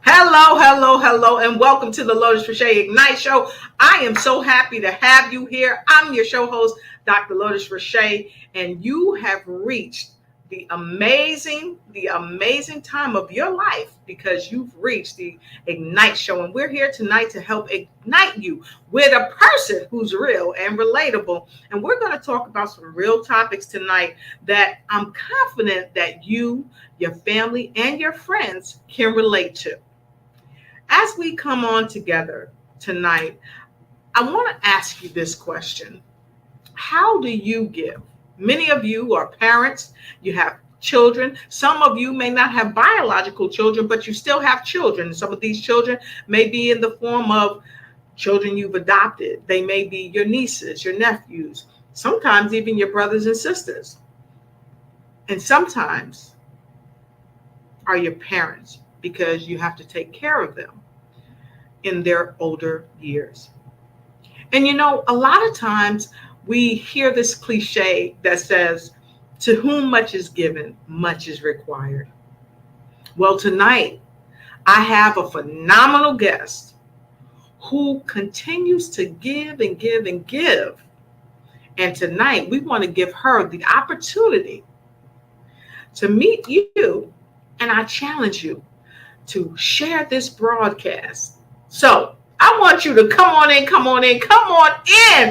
Hello, and welcome to the Lotus Richée Ignite Show. I am so happy to have you here. I'm your show host, Dr. Lotus Richée, and you have reached the amazing time of your life because you've reached the Ignite Show, and we're here tonight to help ignite you with a person who's real and relatable. And we're going to talk about some real topics tonight that I'm confident that you, your family, and your friends can relate to. As we come on together tonight, I want to ask you this question. How do you give? Many of you are parents, you have children. Some of you may not have biological children, but you still have children. Some of these children may be in the form of children you've adopted. They may be your nieces, your nephews, sometimes even your brothers and sisters. And sometimes are your parents, because you have to take care of them in their older years. And a lot of times we hear this cliche that says, to whom much is given, much is required. Well, tonight I have a phenomenal guest who continues to give and give and give. And tonight we want to give her the opportunity to meet you, and I challenge you to share this broadcast. So I want you to come on in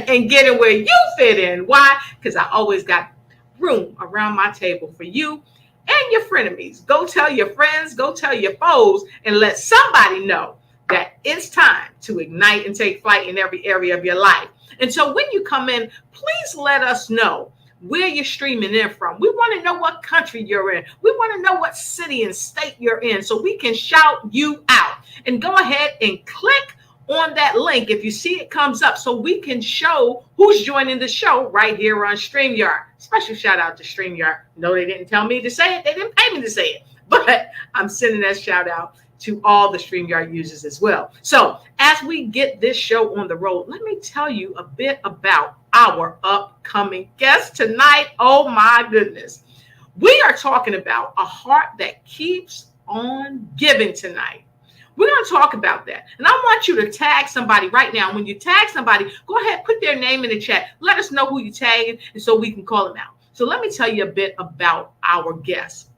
and get in where you fit in. Why? Because I always got room around my table for you and your frenemies. Go tell your friends, go tell your foes, and let somebody know that it's time to ignite and take flight in every area of your life. And so when you come in, please let us know where you're streaming in from. We want to know what country you're in. We want to know what city and state you're in so we can shout you out. And go ahead and click on that link if you see it comes up so we can show who's joining the show right here on StreamYard. Special shout out to StreamYard. No, they didn't tell me to say it. They didn't pay me to say it. But I'm sending that shout out to all the StreamYard users as well. So as we get this show on the road, let me tell you a bit about our upcoming guest tonight. Oh my goodness. We are talking about a heart that keeps on giving tonight. We're going to talk about that. And I want you to tag somebody right now. When you tag somebody, go ahead, put their name in the chat. Let us know who you tagged and so we can call them out. So let me tell you a bit about our guest.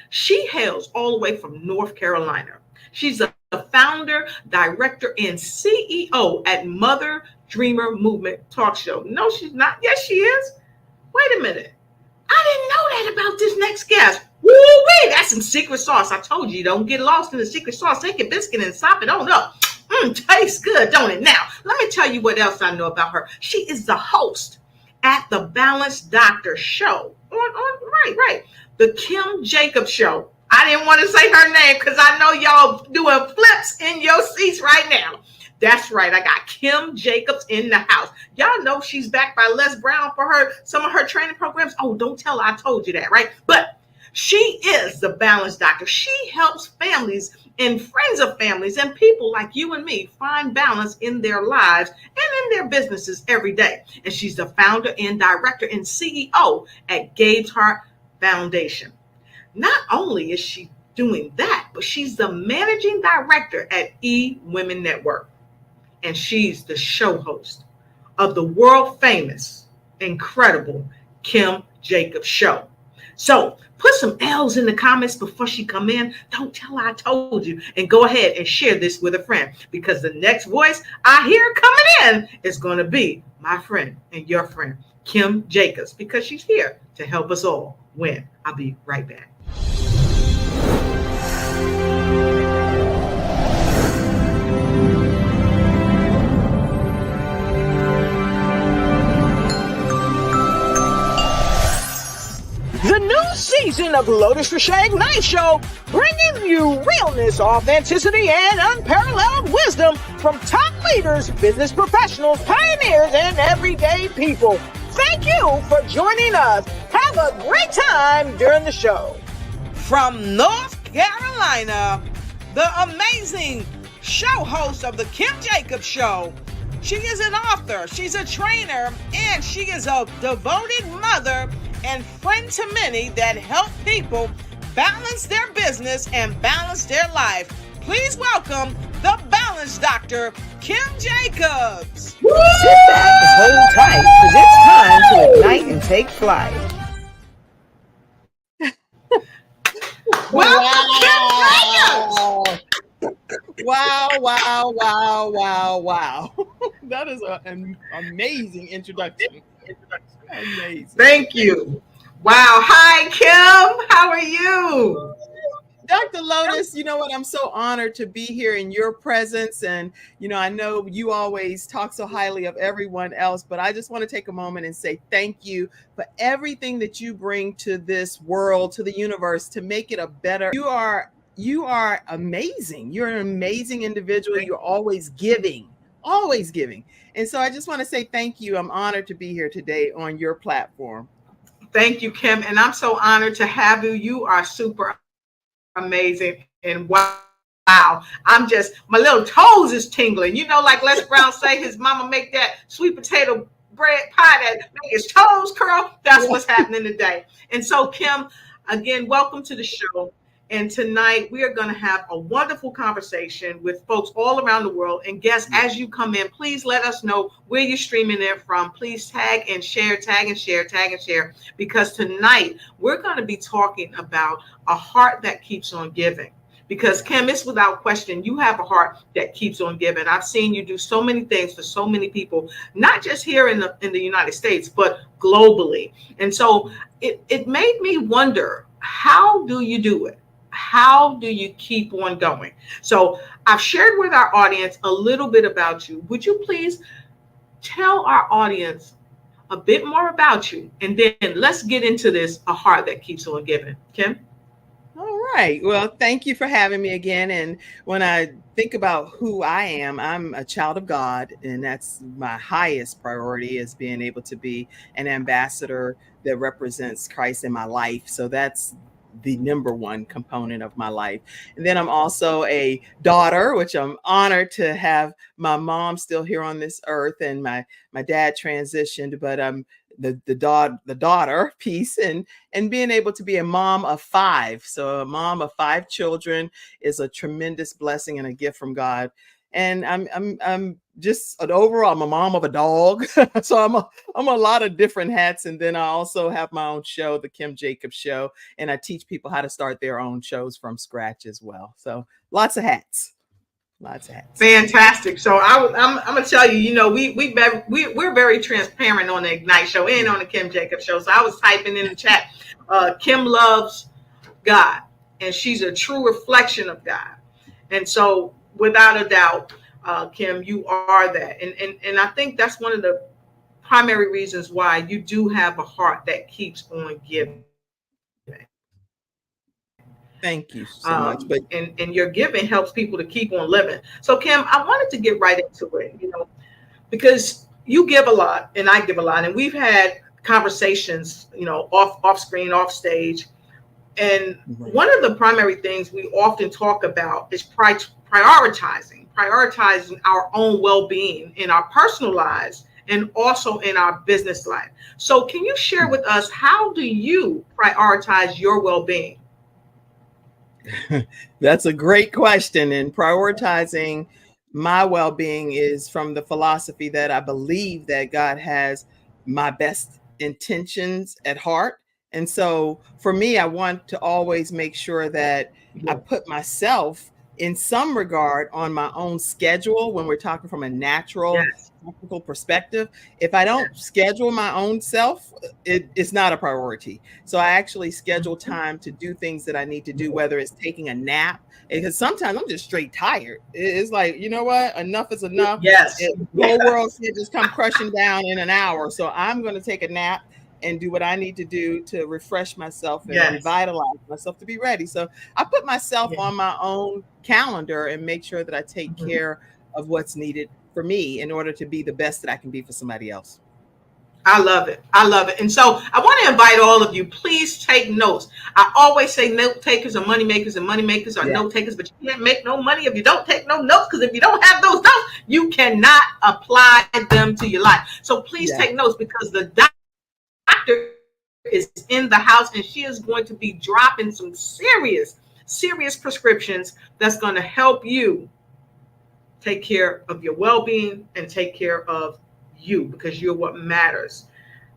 She hails all the way from North Carolina. She's the founder, director, and CEO at Mother Dreamer Movement Talk Show. No, she's not. Yes, she is. Wait a minute. I didn't know that about this next guest. Woo-wee, that's some secret sauce. I told you, don't get lost in the secret sauce. Take a biscuit and sop it on up. Tastes good, don't it? Now, let me tell you what else I know about her. She is the host at the Balanced Doctor show. Right. The Kim Jacobs Show. I didn't want to say her name because I know y'all doing flips in your seats right now. That's right. I got Kim Jacobs in the house. Y'all know she's backed by Les Brown for some of her training programs. Oh, don't tell her I told you that, right? But she is the Balanced Doctor. She helps families and friends of families and people like you and me find balance in their lives and in their businesses every day. And she's the founder and director and CEO at Gabe's Heart Foundation. Not only is she doing that, but she's the managing director at E-Women Network. And she's the show host of the world famous, incredible Kim Jacobs Show. So put some L's in the comments before she come in. Don't tell her I told you. And go ahead and share this with a friend, because the next voice I hear coming in is going to be my friend and your friend, Kim Jacobs, because she's here to help us all win. I'll be right back. The new season of Lotus Richée Ignite Show, bringing you realness, authenticity, and unparalleled wisdom from top leaders, business professionals, pioneers, and everyday people. Thank you for joining us. Have a great time during the show. From North Carolina, the amazing show host of the Kim Jacobs Show. She is an author, she's a trainer, and she is a devoted mother and friend to many that help people balance their business and balance their life. Please welcome the Balance Dr, Kim Jacobs. Woo! Sit back and hold tight, because it's time to ignite and take flight. Welcome, Kim Jacobs. Wow. That is an amazing introduction. Amazing. Thank you. Wow. Hi, Kim. How are you? Dr. Lotus, you know what? I'm so honored to be here in your presence. And, I know you always talk so highly of everyone else, but I just want to take a moment and say thank you for everything that you bring to this world, to the universe, to make it a better. You are amazing. You're an amazing individual. You're always giving. And so I just want to say thank you. I'm honored to be here today on your platform. Thank you, Kim. And I'm so honored to have you. You are super amazing. And wow, I'm just, my little toes is tingling. Like Les Brown say, his mama make that sweet potato bread pie that make his toes curl. That's what's happening today. And so, Kim, again, welcome to the show. And tonight we are going to have a wonderful conversation with folks all around the world. And guests, as you come in, please let us know where you're streaming in from. Please tag and share, because tonight we're going to be talking about a heart that keeps on giving. Because Kim, it's without question, you have a heart that keeps on giving. I've seen you do so many things for so many people, not just here in the United States, but globally. And so it made me wonder, how do you do it? How do you keep on going? So I've shared with our audience a little bit about you. Would you please tell our audience a bit more about you? And then let's get into this, a heart that keeps on giving. Kim? All right. Well, thank you for having me again. And when I think about who I am, I'm a child of God, and that's my highest priority, is being able to be an ambassador that represents Christ in my life. So that's the number one component of my life. And then I'm also a daughter, which I'm honored to have my mom still here on this earth, and my dad transitioned, but I'm the daughter piece, and being able to be a mom of 5. So a mom of 5 children is a tremendous blessing and a gift from God. And I'm just I'm a mom of a dog. So I'm a lot of different hats. And then I also have my own show, the Kim Jacobs Show, and I teach people how to start their own shows from scratch as well. So lots of hats. Fantastic. So I'm gonna tell you, we're very transparent on the Ignite Show and on the Kim Jacobs Show. So I was typing in the chat, Kim loves God, and she's a true reflection of God. And so, without a doubt, Kim, you are that, and I think that's one of the primary reasons why you do have a heart that keeps on giving. Thank you so much. But and your giving helps people to keep on living. So, Kim, I wanted to get right into it, because you give a lot and I give a lot, and we've had conversations, off screen, off stage. And one of the primary things we often talk about is prioritizing our own well-being in our personal lives and also in our business life. So can you share with us, how do you prioritize your well-being? That's a great question. And prioritizing my well-being is from the philosophy that I believe that God has my best intentions at heart. And so for me, I want to always make sure that I put myself in some regard on my own schedule when we're talking from a natural, practical perspective. If I don't schedule my own self, it's not a priority. So I actually schedule time to do things that I need to do, whether it's taking a nap, because sometimes I'm just straight tired. It's like, you know what? Enough is enough. Yes. The whole world should just come crushing down in an hour. So I'm going to take a nap and do what I need to do to refresh myself and revitalize myself to be ready. So I put myself on my own calendar and make sure that I take care of what's needed for me in order to be the best that I can be for somebody else. I love it. And so I want to invite all of you, please take notes. I always say note takers are money makers, and money makers are note takers, but you can't make no money if you don't take no notes, because if you don't have those notes, you cannot apply them to your life. So please take notes, because the doctor is in the house, and she is going to be dropping some serious prescriptions that's going to help you take care of your well-being and take care of you, because you're what matters.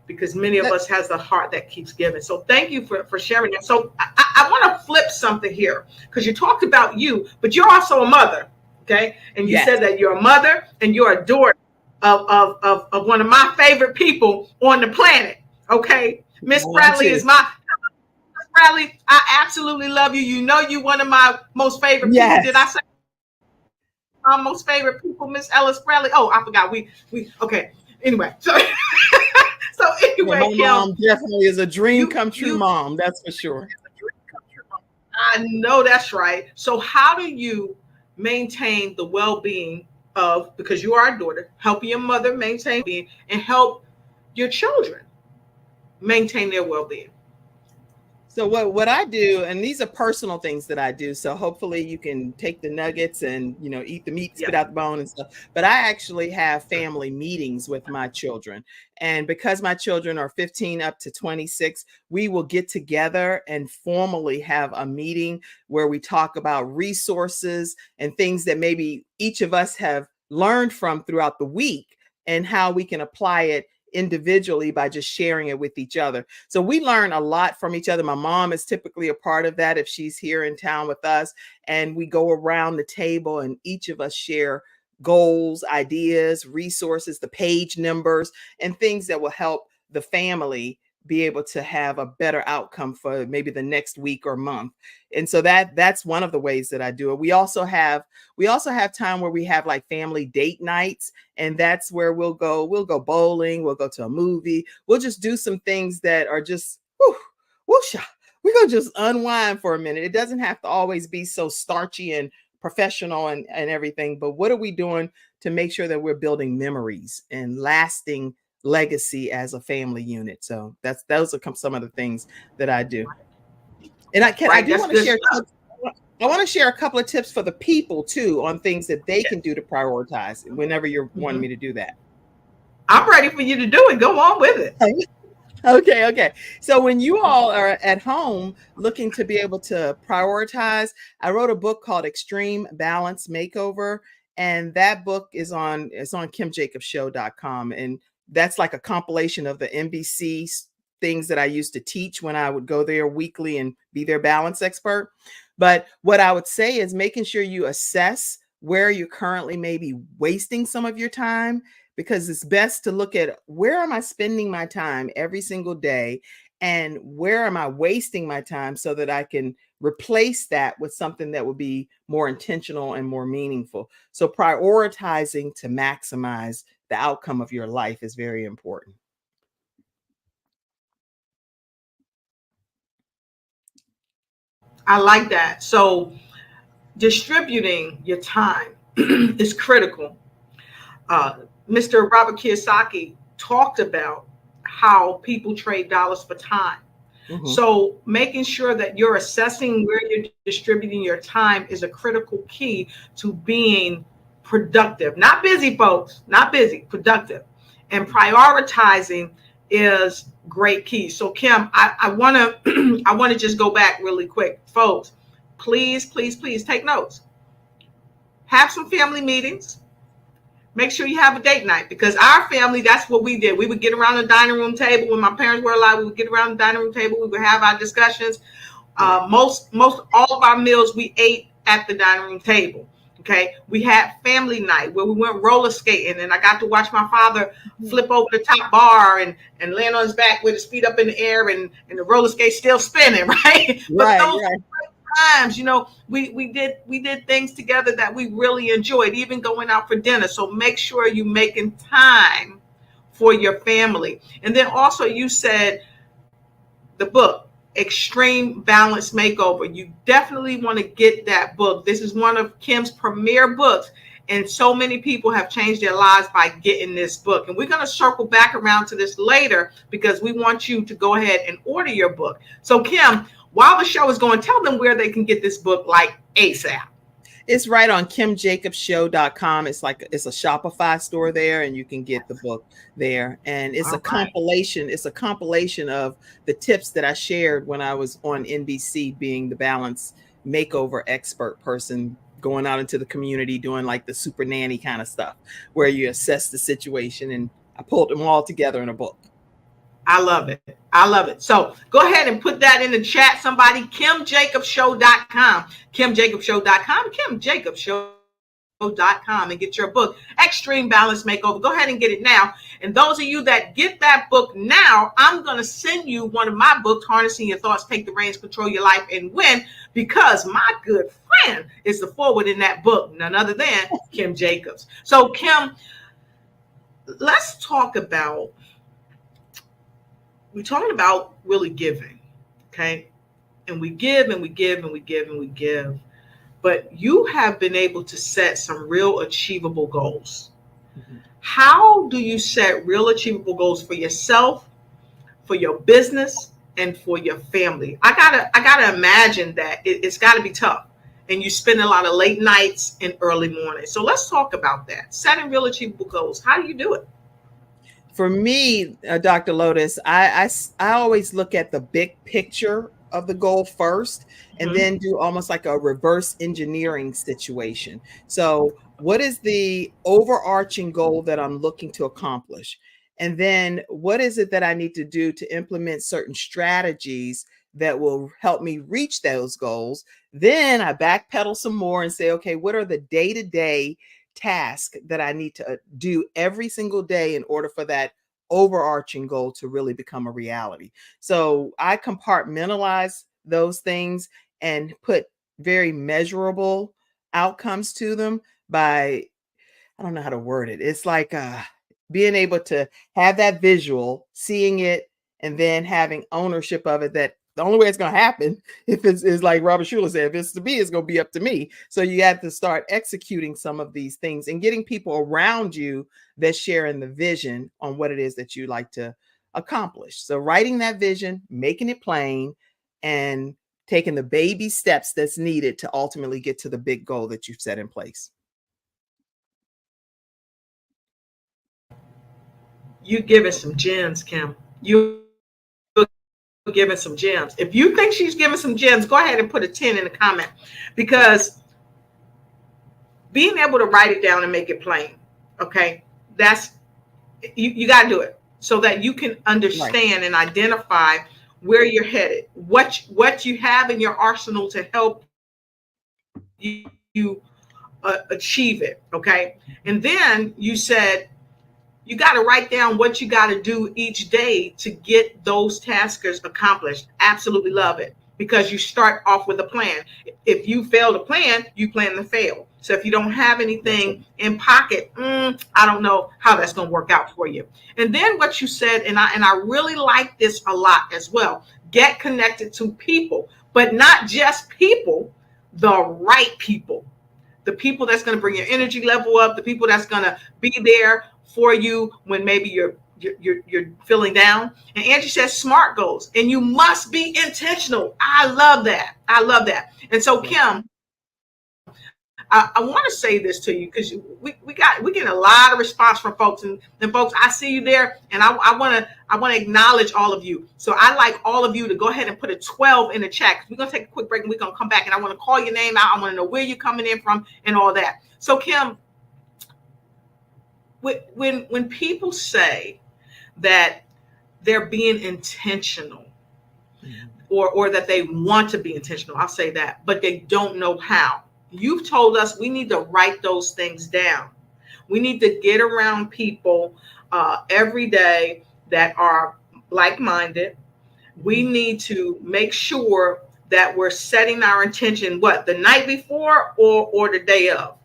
Because many of us has the heart that keeps giving. So thank you for sharing that. So I want to flip something here, because you talked about you, but you're also a mother, okay? And you said that you're a mother and you're a daughter of one of my favorite people on the planet, okay? Miss Bradley is Miss Bradley, I absolutely love you. You know you're one of my most favorite people. Did I say my most favorite people, Miss Ellis Bradley? Oh, I forgot. We okay. Anyway, so anyway, my mom definitely is a dream come true mom. That's for sure. I know that's right. So how do you maintain the well-being of, because you are a daughter, help your mother maintain being and help your children maintain their well-being? So what I do, and these are personal things that I do, so hopefully you can take the nuggets and, you know, eat the meat, spit out the bone and stuff. But I actually have family meetings with my children. And because my children are 15 up to 26, we will get together and formally have a meeting where we talk about resources and things that maybe each of us have learned from throughout the week and how we can apply it individually by just sharing it with each other. So we learn a lot from each other. My mom is typically a part of that if she's here in town with us, and we go around the table and each of us share goals, ideas, resources, the page numbers, and things that will help the family be able to have a better outcome for maybe the next week or month. And so that's one of the ways that I do it. We also have time where we have like family date nights, and that's where we'll go bowling, we'll go to a movie, we'll just do some things that are just we're gonna just unwind for a minute. It doesn't have to always be so starchy and professional and everything, but what are we doing to make sure that we're building memories and lasting legacy as a family unit? So those are some of the things that I do. And I want to share a couple of tips for the people too on things that they can do to prioritize whenever you're wanting me to do that. I'm ready for you to do it. Go on with it. Okay. So when you all are at home looking to be able to prioritize, I wrote a book called Extreme Balance Makeover, and that book is on kimjacobsshow.com, and that's like a compilation of the NBC things that I used to teach when I would go there weekly and be their balance expert. But what I would say is making sure you assess where you currently may be wasting some of your time, because it's best to look at where am I spending my time every single day and where am I wasting my time so that I can replace that with something that would be more intentional and more meaningful. So prioritizing to maximize the outcome of your life is very important. I like that. So distributing your time is critical. Mr. Robert Kiyosaki talked about how people trade dollars for time. So making sure that you're assessing where you're distributing your time is a critical key to being productive. Not busy, folks, not busy, productive. And prioritizing is great key. So Kim, I want to just go back really quick. Folks, please take notes. Have some family meetings. Make sure you have a date night, because our family, that's what we did. We would get around the dining room table. When my parents were alive, we would get around the dining room table. We would have our discussions. Most all of our meals we ate at the dining room table. Okay. We had family night where we went roller skating, and I got to watch my father flip over the top bar and land on his back with his feet up in the air, and the roller skate still spinning, right? But those times, you know, we did things together that we really enjoyed, even going out for dinner. So make sure you're making time for your family. And then also you said the book, Extreme Balance Makeover. You definitely want to get that book. This is one of Kim's premier books, and so many people have changed their lives by getting this book. And we're going to circle back around to this later, because we want you to go ahead and order your book. So Kim, while the show is going, tell them where they can get this book like ASAP. It's right on kimjacobsshow.com. It's a Shopify store there, and you can get the book there. And it's a compilation. It's a compilation of the tips that I shared when I was on NBC, being the balance makeover expert person, going out into the community, doing like the super nanny kind of stuff, where you assess the situation. And I pulled them all together in a book. I love it. I love it. So go ahead and put that in the chat, somebody. KimJacobsShow.com. KimJacobsShow.com. KimJacobsShow.com, and get your book, Extreme Balance Makeover. Go ahead and get it now. And those of you that get that book now, I'm going to send you one of my books, Harnessing Your Thoughts, Take the Reins, Control Your Life, and Win, because my good friend is the forward in that book, none other than Kim Jacobs. So Kim, let's talk about, we're talking about really giving, okay? And we give and we give and we give and we give. But you have been able to set some real achievable goals. Mm-hmm. How do you set real achievable goals for yourself, for your business, and for your family? I gotta imagine that it's gotta be tough. And you spend a lot of late nights and early mornings. So let's talk about that. Setting real achievable goals. How do you do it? For me, Dr. Lotus, I always look at the big picture of the goal first, and then do almost like a reverse engineering situation. So what is the overarching goal that I'm looking to accomplish? And then what is it that I need to do to implement certain strategies that will help me reach those goals? Then I backpedal some more and say, okay, what are the day-to-day task that I need to do every single day in order for that overarching goal to really become a reality? So I compartmentalize those things and put very measurable outcomes to them by, I don't know how to word it. It's like being able to have that visual, seeing it, and then having ownership of it, that the only way it's going to happen, if it's like Robert Schuller said, if it's to be, it's going to be up to me. So you have to start executing some of these things and getting people around you that share in the vision on what it is that you like to accomplish. So writing that vision, making it plain, and taking the baby steps that's needed to ultimately get to the big goal that you've set in place. You giving some gems, Kim. You giving some gems. If you think she's giving some gems, go ahead and put a 10 in the comment, because being able to write it down and make it plain, okay, that's you got to do it so that you can understand and identify where you're headed, what you have in your arsenal to help you achieve it, okay? And then you said you got to write down what you got to do each day to get those tasks accomplished. Absolutely love it, because you start off with a plan. If you fail to plan, you plan to fail. So if you don't have anything in pocket, I don't know how that's going to work out for you. And then what you said, and I really like this a lot as well, get connected to people, but not just people, the right people. The people that's going to bring your energy level up, the people that's going to be there for you when maybe you're feeling down. And Angie says SMART goals, and you must be intentional. I love that. I love that. And so Kim, I want to say this to you, because we get a lot of response from folks, and folks, I see you there, and I want to acknowledge all of you. So I like all of you to go ahead and put a 12 in the chat. We're gonna take a quick break and we're gonna come back, and I want to call your name out. I want to know where you're coming in from and all that. So Kim, when people say that they're being intentional, or that they want to be intentional, I'll say that, but they don't know how. You've told us we need to write those things down. We need to get around people every day that are like-minded. We need to make sure that we're setting our intention, the night before or the day of?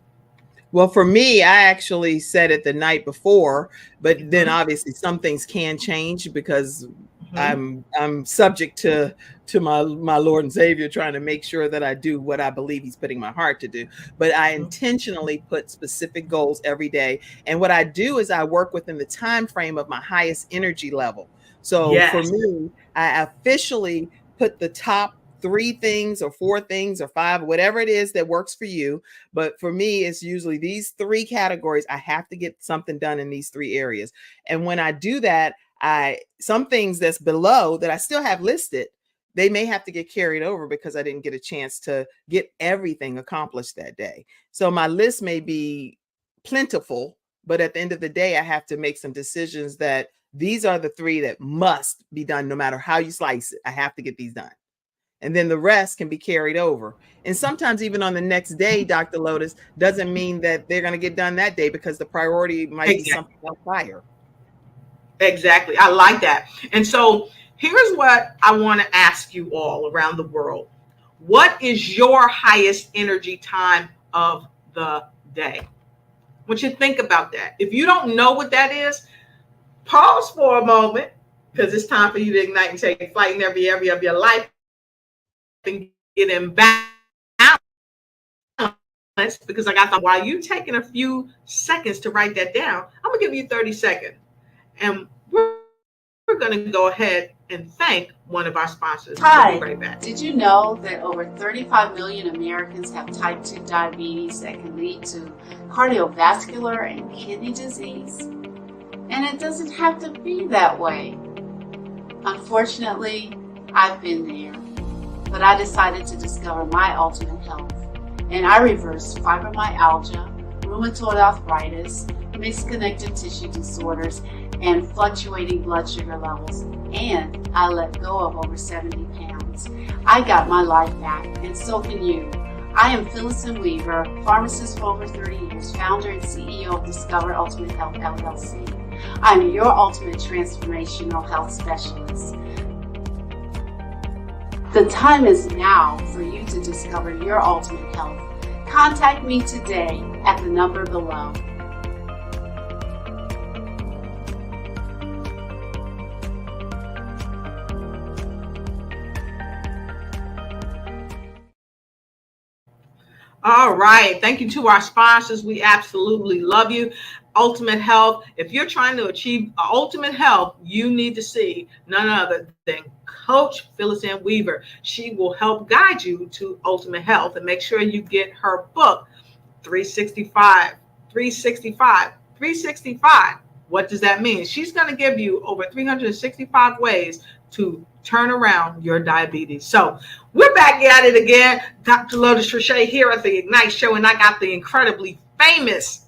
Well, for me, I actually said it the night before, but then obviously some things can change, because I'm subject to my Lord and Savior, trying to make sure that I do what I believe he's putting my heart to do. But I intentionally put specific goals every day. And what I do is I work within the time frame of my highest energy level. So for me, I officially put the top 3 things or 4 things or 5, whatever it is that works for you. But for me, it's usually these 3 categories. I have to get something done in these 3 areas. And when I do that, some things that's below that I still have listed, they may have to get carried over because I didn't get a chance to get everything accomplished that day. So my list may be plentiful, but at the end of the day, I have to make some decisions that these are the 3 that must be done no matter how you slice it. I have to get these done. And then the rest can be carried over. And sometimes even on the next day, Dr. Lotus, doesn't mean that they're going to get done that day because the priority might be something else higher. Exactly. I like that. And so here's what I want to ask you all around the world. What is your highest energy time of the day? I want you to think about that. If you don't know what that is, pause for a moment, because it's time for you to ignite and take flight in every area of your life and get in balance. Because while you taking a few seconds to write that down, I'm going to give you 30 seconds. And we're going to go ahead and thank one of our sponsors. Hi, we'll be right back. Did you know that over 35 million Americans have type 2 diabetes that can lead to cardiovascular and kidney disease? And it doesn't have to be that way. Unfortunately, I've been there, but I decided to discover my ultimate health, and I reversed fibromyalgia, rheumatoid arthritis, mixed connective tissue disorders, and fluctuating blood sugar levels, and I let go of over 70 pounds. I got my life back, and so can you. I am Phyllis Weaver, pharmacist for over 30 years, founder and CEO of Discover Ultimate Health LLC. I'm your ultimate transformational health specialist. The time is now for you to discover your ultimate health. Contact me today at the number below. All right. Thank you to our sponsors. We absolutely love you. Ultimate Health. If you're trying to achieve ultimate health, you need to see none other than Coach Phyllis Ann Weaver. She will help guide you to ultimate health and make sure you get her book, 365. What does that mean? She's going to give you over 365 ways to turn around your diabetes. So we're back at it again. Dr. Lotus Richée here at the Ignite Show, and I got the incredibly famous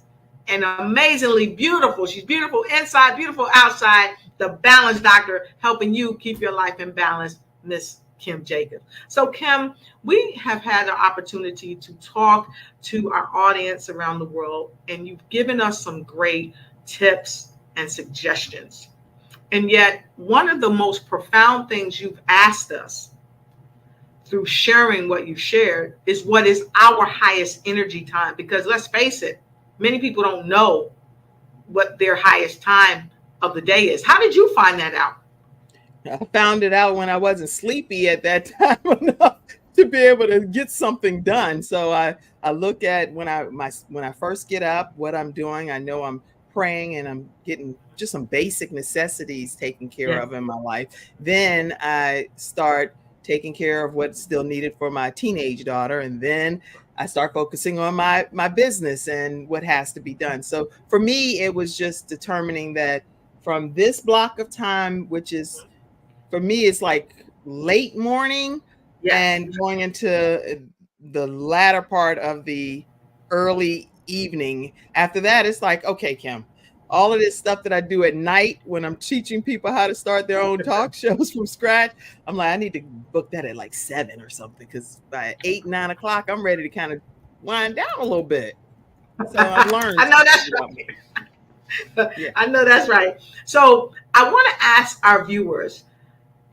and amazingly beautiful, she's beautiful inside, beautiful outside, the Balance Doctor, helping you keep your life in balance, Miss Kim Jacobs. So Kim, we have had the opportunity to talk to our audience around the world, and you've given us some great tips and suggestions. And yet, one of the most profound things you've asked us through sharing what you shared is what is our highest energy time? Because let's face it, many people don't know what their highest time of the day is. How did you find that out? I found it out when I wasn't sleepy at that time enough to be able to get something done. So I look at when I first get up, what I'm doing. I know I'm praying and I'm getting just some basic necessities taken care of in my life. Then I start taking care of what's still needed for my teenage daughter. And then I start focusing on my business and what has to be done. So for me, it was just determining that from this block of time, which is, for me, it's like late morning and going into the latter part of the early evening. After that, it's like, okay, Kim, all of this stuff that I do at night when I'm teaching people how to start their own talk shows from scratch, I'm like, I need to book that at like 7 or something, because by 8, 9 o'clock, I'm ready to kind of wind down a little bit. So I've learned. I know that's right. I know that's right. So I want to ask our viewers,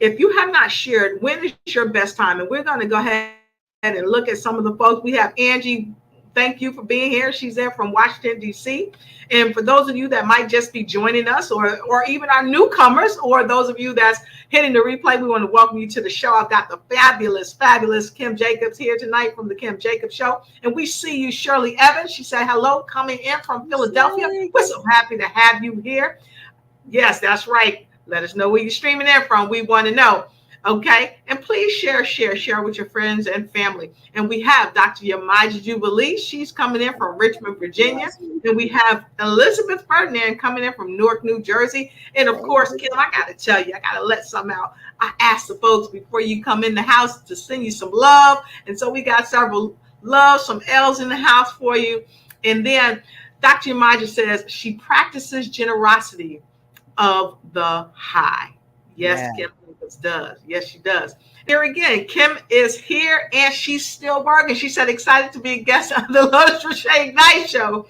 if you have not shared, when is your best time? And we're going to go ahead and look at some of the folks. We have Angie. Thank you for being here. She's there from Washington, D.C. And for those of you that might just be joining us, or even our newcomers, or those of you that's hitting the replay, we want to welcome you to the show. I've got the fabulous Kim Jacobs here tonight from the Kim Jacobs Show. And we see you, Shirley Evans. She said hello, coming in from Philadelphia. We're so happy to have you here. Yes, that's right. Let us know where you're streaming in from. We want to know. Okay, and please share with your friends and family. And we have Dr. Yamaja Jubilee. She's coming in from Richmond, Virginia. And we have Elizabeth Ferdinand coming in from Newark, New Jersey. And of course, Kim, I got to tell you, I got to let some out. I asked the folks before you come in the house to send you some love. And so we got several loves, some L's in the house for you. And then Dr. Yamaja says she practices generosity of the high. Yes, Kim does. Yes, she does. Here again, Kim is here and she's still working. She said, excited to be a guest on the Lotus Riche Ignite Show.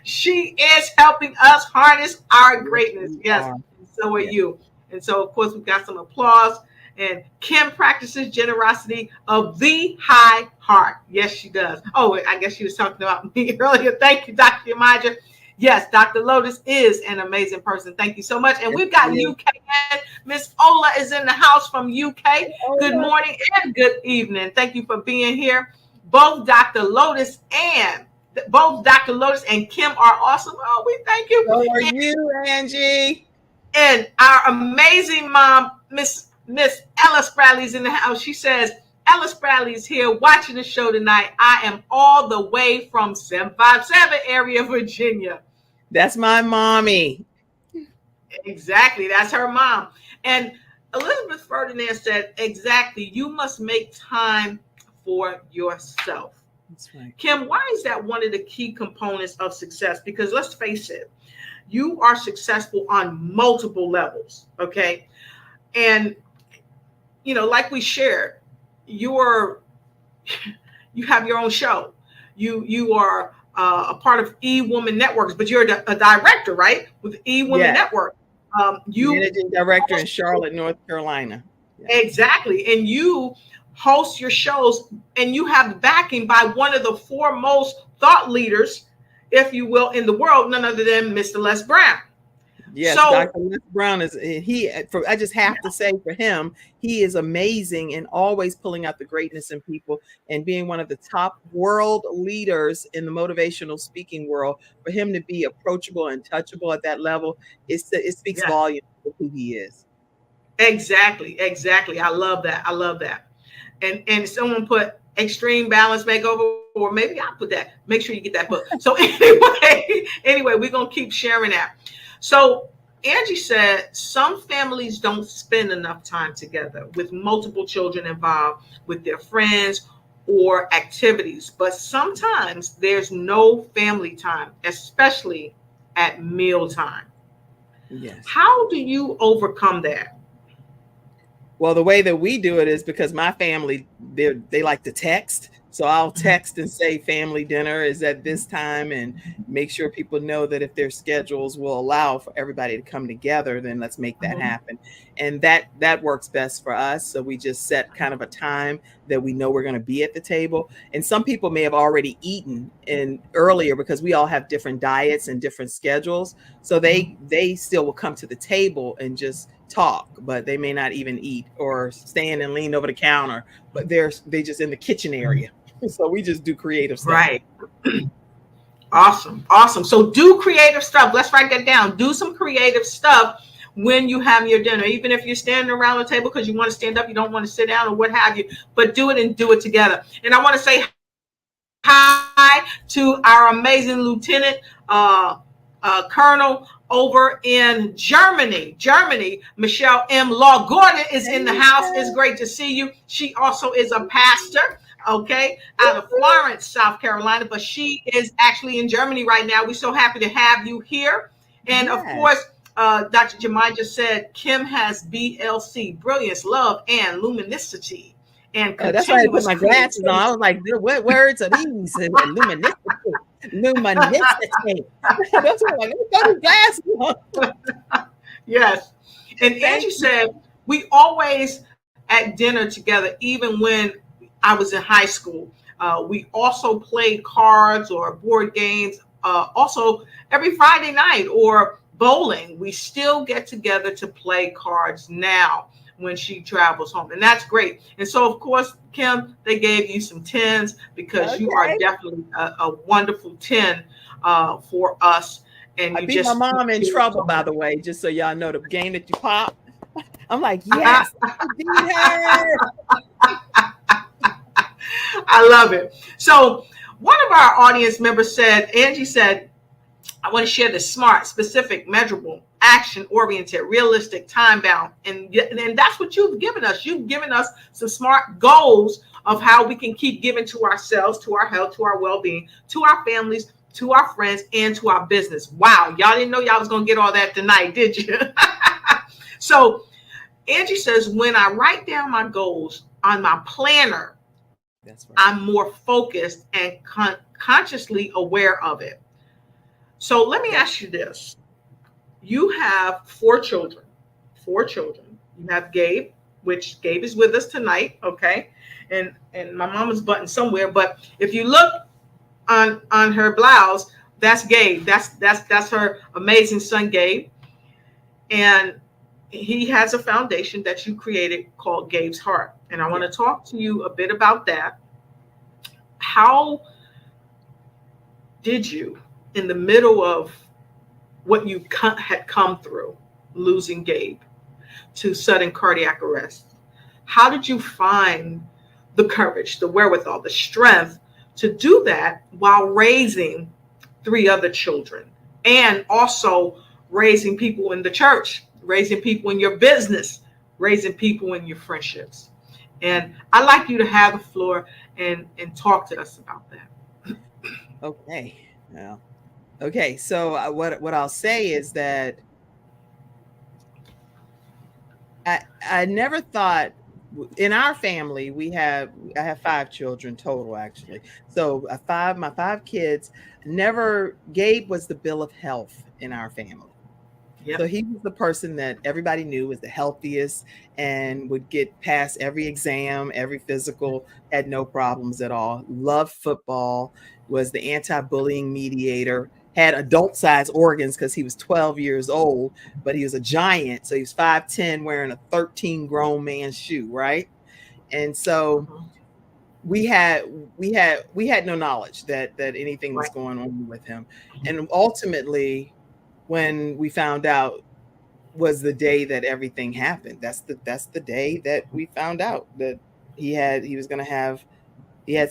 She is helping us harness our greatness. Yes, and so are you. And so, of course, we've got some applause. And Kim practices generosity of the high heart. Yes, she does. Oh, I guess she was talking about me earlier. Thank you, Dr. Yamaja. Yes, Dr. Lotus is an amazing person. Thank you so much. And we've got UK. Miss Ola is in the house from UK. Good morning and good evening. Thank you for being here. Both Dr. Lotus and Kim are awesome. Oh, we thank you. So are you, Angie? And our amazing mom, Miss Ella Bradley's in the house. She says, Ella Bradley is here watching the show tonight. I am all the way from 757 area, Virginia. That's my mommy. Exactly. That's her mom. And Elizabeth Ferdinand said, exactly, you must make time for yourself. That's right. Kim, why is that one of the key components of success? Because let's face it, you are successful on multiple levels. Okay. And, you know, like we shared, you have your own show. You are a part of E-Woman Networks, but you're a director, right? With E-Woman Network. You managing director in Charlotte, North Carolina. Yeah. Exactly. And you host your shows and you have backing by one of the foremost thought leaders, if you will, in the world, none other than Mr. Les Brown. Yes, so, Dr. Les Brown I just have to say for him, he is amazing and always pulling out the greatness in people and being one of the top world leaders in the motivational speaking world. For him to be approachable and touchable at that level, it speaks volumes of who he is. Exactly. I love that. And someone put Extreme Balance Makeover, or maybe I'll put that. Make sure you get that book. So anyway, we're going to keep sharing that. So Angie said some families don't spend enough time together with multiple children involved with their friends or activities, but sometimes there's no family time, especially at mealtime. Yes. How do you overcome that? Well, the way that we do it is because my family, they like to text. So I'll text and say family dinner is at this time and make sure people know that if their schedules will allow for everybody to come together, then let's make that happen. And that works best for us. So we just set kind of a time that we know we're going to be at the table. And some people may have already eaten earlier because we all have different diets and different schedules. So they still will come to the table and just talk, but they may not even eat or stand and lean over the counter, but they just in the kitchen area. So we just do creative stuff. Right. Awesome. So do creative stuff. Let's write that down. Do some creative stuff when you have your dinner, even if you're standing around the table because you want to stand up, you don't want to sit down or what have you, but do it and do it together. And I want to say hi to our amazing Lieutenant Colonel over in Germany, Michelle M. Law Gordon is in the house. It's great to see you. She also is a pastor, okay, out of Florence, South Carolina, but she is actually in Germany right now. We're so happy to have you here. And of course, Dr. Jemai just said, Kim has BLC, brilliance, love, and luminosity. And that's why I put my glasses on. I was like, what words are these? Luminosity. That's what I got his glasses on. Yes. And Angie said, we always at dinner together, even when I was in high school. We also played cards or board games. Also, every Friday night or bowling, we still get together to play cards now when she travels home. And that's great. And so, of course, Kim, they gave you some 10s because you are definitely a wonderful 10 for us. And I beat my mom in trouble, by the way, just so y'all know the game that you pop. I'm like, yes, I beat her. I love it. So one of our audience members said, Angie said, I want to share the smart, specific, measurable, action-oriented, realistic, time-bound. And that's what you've given us. You've given us some smart goals of how we can keep giving to ourselves, to our health, to our well-being, to our families, to our friends, and to our business. Wow. Y'all didn't know y'all was going to get all that tonight, did you? So Angie says, when I write down my goals on my planner, That's right. I'm more focused and consciously aware of it. So let me ask you this. You have 4 children. 4 children. You have Gabe, which Gabe is with us tonight, okay? And my mama's button somewhere, but if you look on her blouse, that's Gabe. That's her amazing son, Gabe. And he has a foundation that you created called Gabe's Heart. And I want to talk to you a bit about that. How did you, in the middle of what you had come through, losing Gabe to sudden cardiac arrest, how did you find the courage, the wherewithal, the strength to do that while raising 3 other children and also raising people in the church, raising people in your business, raising people in your friendships? And I'd like you to have the floor and talk to us about that. Okay. Well, okay. So what I'll say is that I never thought in our family I have 5 children total, actually. So my 5 kids, Gabe was the bill of health in our family. Yep. So he was the person that everybody knew was the healthiest and would get past every exam, every physical, had no problems at all. Loved football, was the anti-bullying mediator, had adult-sized organs because he was 12 years old, but he was a giant. So he was 5'10", wearing a 13 grown man's shoe, right? And so we had no knowledge that anything was going on with him. And ultimately, when we found out, was the day that everything happened. That's the day that we found out that he had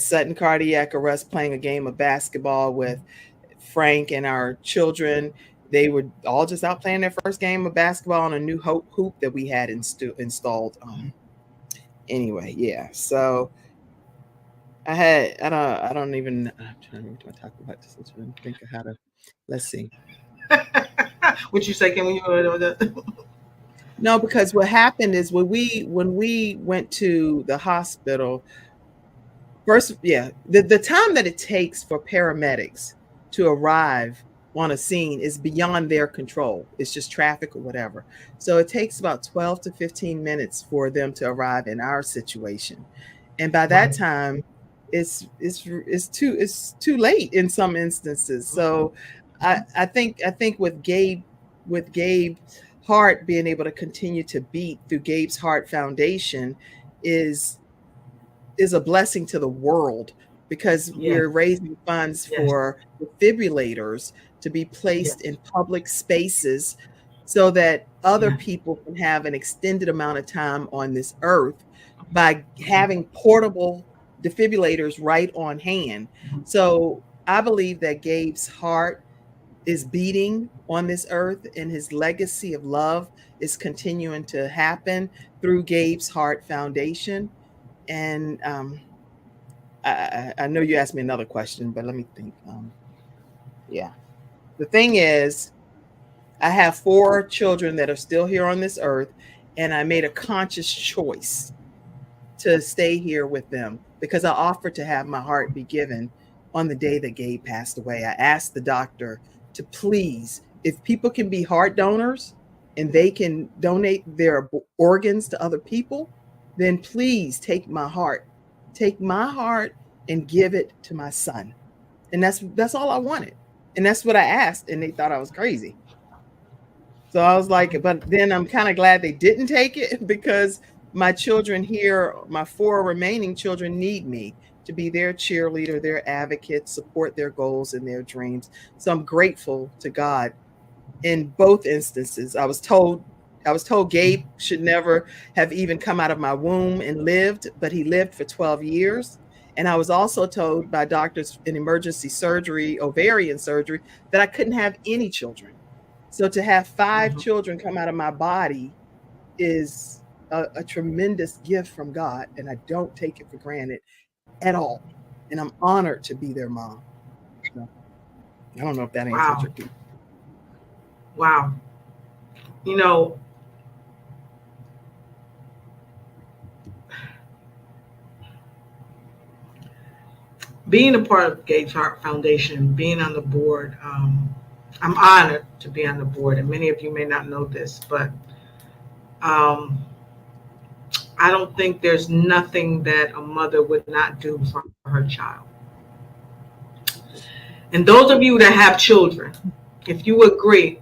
sudden cardiac arrest playing a game of basketball with Frank and our children. They were all just out playing their first game of basketball on a new hoop that we had installed. Anyway, yeah. So I'm trying to talk about this. I'm trying to think of how to. Let's see. What you say? Can we? No, because what happened is when we went to the hospital first, the time that it takes for paramedics to arrive on a scene is beyond their control. It's just traffic or whatever. So it takes about 12 to 15 minutes for them to arrive in our situation, and by that time, it's too late in some instances. So I think with Gabe's heart being able to continue to beat through Gabe's Heart Foundation is a blessing to the world, because we're raising funds for defibrillators to be placed in public spaces so that other people can have an extended amount of time on this earth by having portable defibrillators right on hand. So I believe that Gabe's heart is beating on this earth, and his legacy of love is continuing to happen through Gabe's Heart Foundation. And I know you asked me another question, but let me think. The thing is, I have 4 children that are still here on this earth, and I made a conscious choice to stay here with them because I offered to have my heart be given on the day that Gabe passed away. I asked the doctor to please, if people can be heart donors and they can donate their organs to other people, then please take my heart and give it to my son. And that's all I wanted. And that's what I asked. And they thought I was crazy. So I was like, but then I'm kind of glad they didn't take it, because my children here, my 4 remaining children, need me to be their cheerleader, their advocate, support their goals and their dreams. So I'm grateful to God in both instances. I was told I was told Gabe should never have even come out of my womb and lived, but he lived for 12 years. And I was also told by doctors in emergency surgery, ovarian surgery, that I couldn't have any children. So to have 5 children come out of my body is a tremendous gift from God, and I don't take it for granted at all. And I'm honored to be their mom. So, I don't know if that answers your question. Wow. You know, being a part of Gates Heart Foundation, being on the board, I'm honored to be on the board, and many of you may not know this, but I don't think there's nothing that a mother would not do for her child. And those of you that have children, if you agree,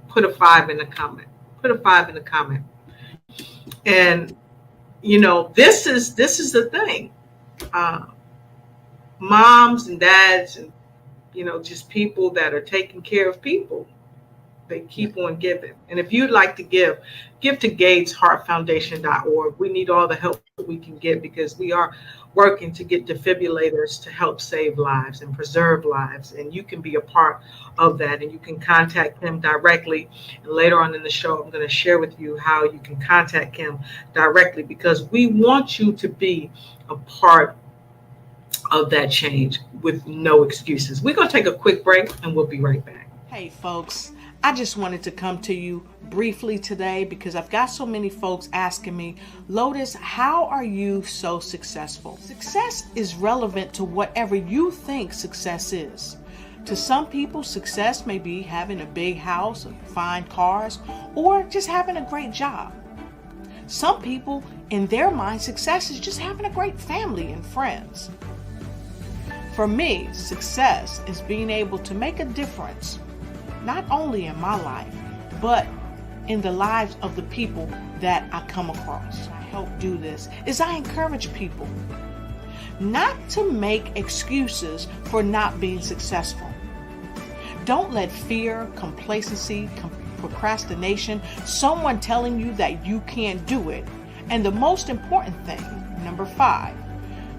put a 5 in the comment. Put a 5 in the comment. And you know, this is the thing. Moms and dads, and you know, just people that are taking care of people, they keep on giving. And if you'd like to give to gatesheartfoundation.org. We need all the help that we can get, because we are working to get defibrillators to help save lives and preserve lives. And you can be a part of that, and you can contact him directly. And later on in the show, I'm going to share with you how you can contact him directly, because we want you to be a part of that change with no excuses. We're going to take a quick break, and we'll be right back. Hey folks, I just wanted to come to you briefly today because I've got so many folks asking me, Lotus, how are you so successful? Success is relevant to whatever you think success is. To some people, success may be having a big house, fine cars, or just having a great job. Some people, in their mind, success is just having a great family and friends. For me, success is being able to make a difference, not only in my life, but in the lives of the people that I come across. I help do this is I encourage people not to make excuses for not being successful. Don't let fear, complacency, procrastination, someone telling you that you can't do it, and the most important thing, number 5,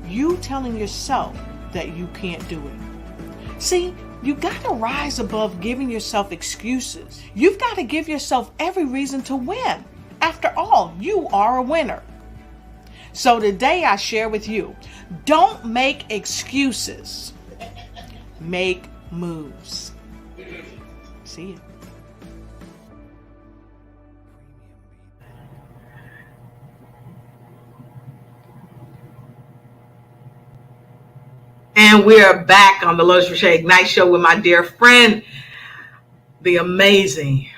you telling yourself that you can't do it. See, you got to rise above giving yourself excuses. You've got to give yourself every reason to win. After all, you are a winner. So today I share with you, don't make excuses. Make moves. See you. And we are back on the Lotus Richée Ignite Show with my dear friend, the amazing,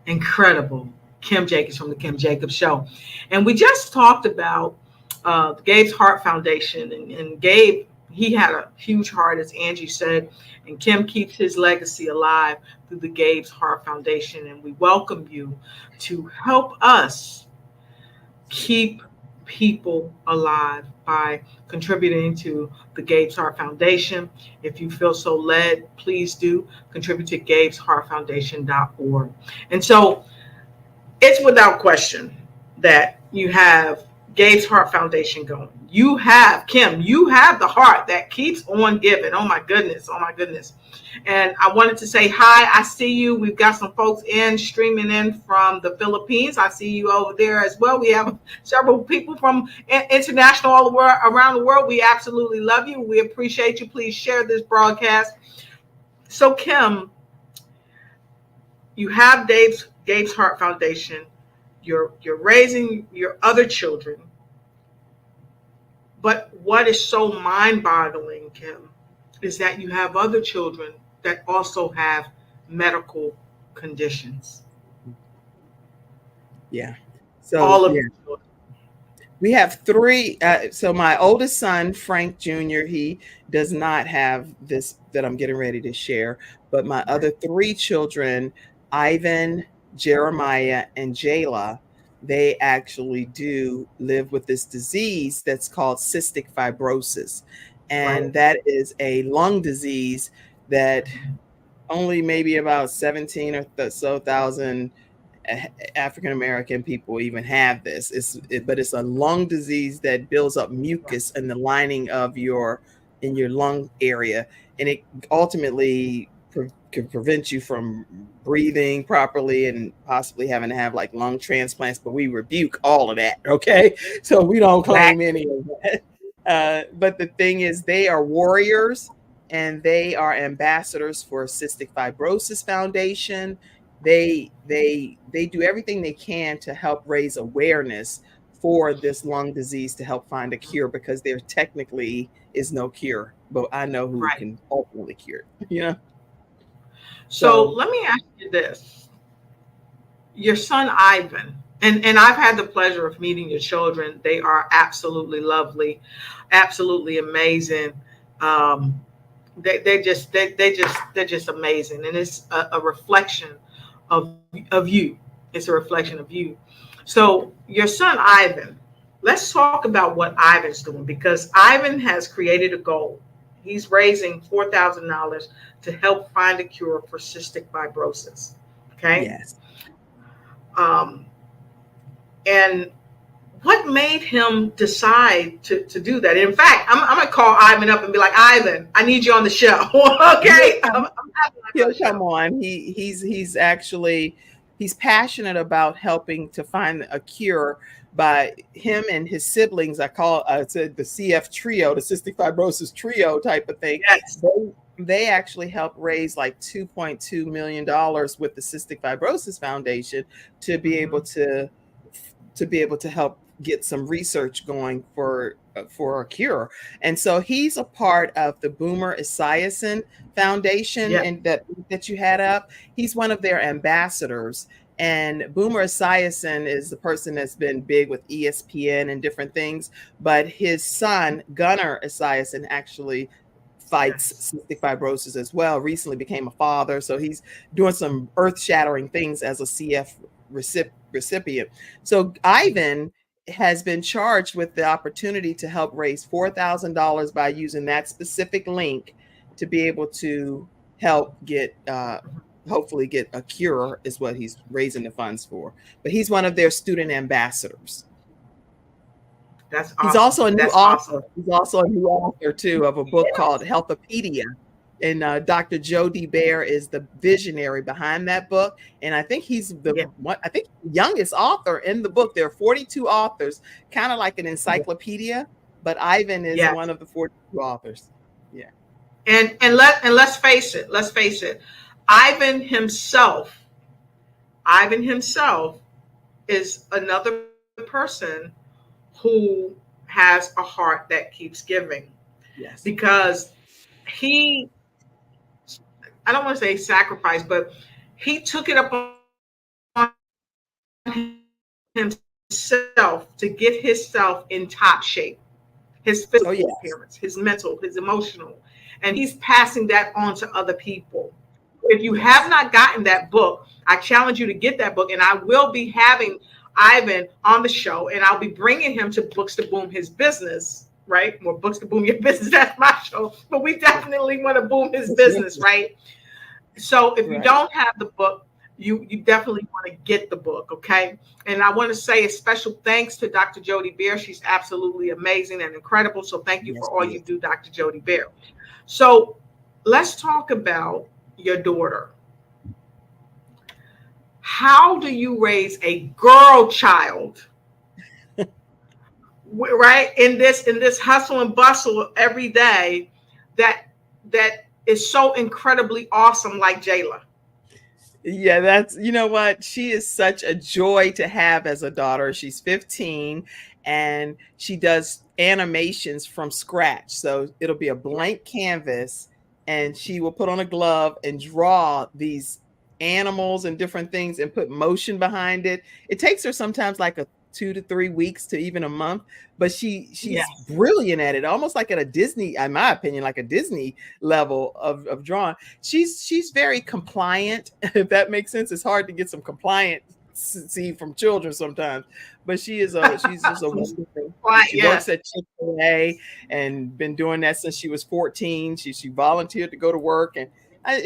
incredible Kim Jacobs from the Kim Jacobs Show. And we just talked about Gabe's Heart Foundation. And Gabe, he had a huge heart, as Angie said, and Kim keeps his legacy alive through the Gabe's Heart Foundation. And we welcome you to help us keep people alive by contributing to the Gabe's Heart Foundation. If you feel so led, please do contribute to gatesheartfoundation.org. And so it's without question that you have Gabe's Heart Foundation going. You have, Kim, you have the heart that keeps on giving. Oh my goodness. Oh my goodness. And I wanted to say hi. I see you. We've got some folks streaming in from the Philippines. I see you over there as well. We have several people from international all around the world. We absolutely love you. We appreciate you. Please share this broadcast. So Kim, you have Gabe's Heart Foundation. You're raising your other children. But what is so mind-boggling, Kim, is that you have other children that also have medical conditions. Yeah. So all of them. We have 3. So my oldest son, Frank Jr., he does not have this that I'm getting ready to share. But my other 3 children, Ivan, Jeremiah, and Jayla, they actually do live with this disease that's called cystic fibrosis. And that is a lung disease that only maybe about 17 or so thousand African American people even have this. But it's a lung disease that builds up mucus in the lining of your lung area, and it ultimately can prevent you from breathing properly and possibly having to have like lung transplants. But we rebuke all of that. Okay, so we don't claim any of that. But the thing is, they are warriors, and they are ambassadors for Cystic Fibrosis Foundation. They do everything they can to help raise awareness for this lung disease, to help find a cure, because there technically is no cure, but I know who Right. can ultimately cure it, you know. So let me ask you this. Your son Ivan, and I've had the pleasure of meeting your children. They are absolutely lovely, absolutely amazing. Um, they're just amazing, and it's a reflection of you. It's a reflection of you. So your son Ivan, let's talk about what Ivan's doing, because Ivan has created a goal. He's raising $4,000 to help find a cure for cystic fibrosis. Okay. Yes. And what made him decide to do that? In fact, I'm going to call Ivan up and be like, Ivan, I need you on the show. Okay. He'll come on. He's actually, he's passionate about helping to find a cure. By him and his siblings, I call it the CF trio, the cystic fibrosis trio type of thing. Yes. They actually helped raise like $2.2 million with the Cystic Fibrosis Foundation to be able to help get some research going for a cure. And so he's a part of the Boomer Esiason Foundation, and that you had up. He's one of their ambassadors. And Boomer Esiason is the person that's been big with ESPN and different things. But his son, Gunnar Esiason, actually fights cystic fibrosis as well. Recently became a father. So he's doing some earth-shattering things as a CF recipient. So Ivan has been charged with the opportunity to help raise $4,000 by using that specific link to be able to help get hopefully get a cure, is what he's raising the funds for. But he's one of their student ambassadors. That's awesome. He's also a new author. Awesome. He's also a new author too of a book called Healthopedia. And Dr. Jody Bear is the visionary behind that book. And I think he's the youngest author in the book. There are 42 authors, kind of like an encyclopedia, but Ivan is one of the 42 authors. Yeah. And let's face it. Ivan himself is another person who has a heart that keeps giving. Yes. Because I don't want to say sacrifice, but he took it upon himself to get himself in top shape. His physical appearance, his mental, his emotional, and he's passing that on to other people. If you have not gotten that book, I challenge you to get that book, and I will be having Ivan on the show, and I'll be bringing him to Books to Boom His Business, right? More Books to Boom Your Business, that's my show, but we definitely want to boom his business, right? So if you don't have the book, you definitely want to get the book, okay? And I want to say a special thanks to Dr. Jody Bear. She's absolutely amazing and incredible, so thank you for all you do, Dr. Jody Bear. So let's talk about your daughter. How do you raise a girl child, right? In this hustle and bustle every day, that is so incredibly awesome, like Jayla. Yeah, that's, you know what? She is such a joy to have as a daughter. She's 15 and she does animations from scratch. So it'll be a blank canvas and she will put on a glove and draw these animals and different things and put motion behind it. It takes her sometimes like 2 to 3 weeks to even a month, but she's brilliant at it, almost like at a Disney, in my opinion, like a Disney level of drawing. She's very compliant, if that makes sense. It's hard to get some compliancy from children sometimes, but she's just a wonderful thing. She works at Chick-fil-A and been doing that since she was 14. She volunteered to go to work, and